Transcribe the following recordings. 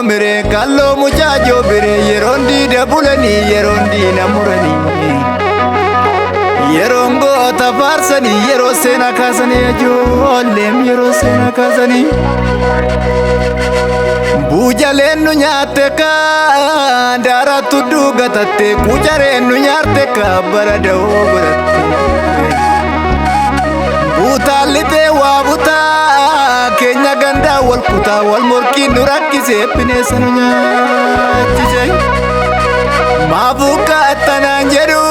mire kallo muchacho bire yerondi de bulani yerondi namurani yerongo tafarsani yero sena kasani jollem yero sena kasani bujalenu nyate ka dara tuddu gatate kujarenu nyarte ka barado baratte butalite wabuta kenya ganda wal kuta wal morki nurakise pinesanu nyachise mabuka tananjeru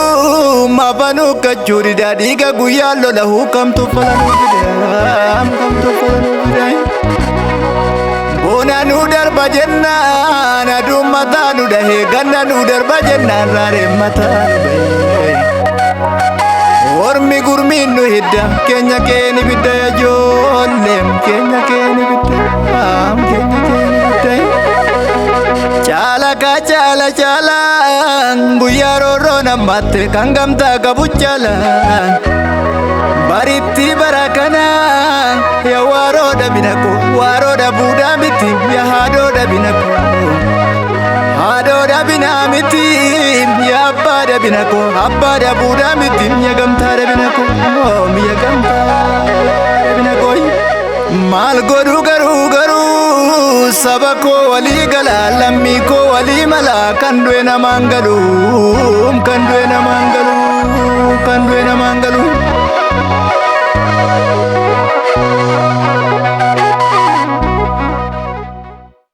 mabanu kachuri dadiga guyallo lahu kam to falanu bidam kam to falanu bidam bona nu darba janna na dum mata nu dahe ganna nu darba janna rare mata ormi gurmi nu hidda kenya keni bidda jollem kenya keni bidda kenya keni bidda chala ka chala chala guyaro rona matte kangamta kabuchala baritti barakana ya waroda binako waroda buda miti ya hadoda binako hadoda binamiti ya abada binako abada buda miti ya gamtara binako ya gamtara binako mal goru garu garu sabako wali gala lammi ko wali mala kandwena mangalu kandwena mangalu kandwena mangalu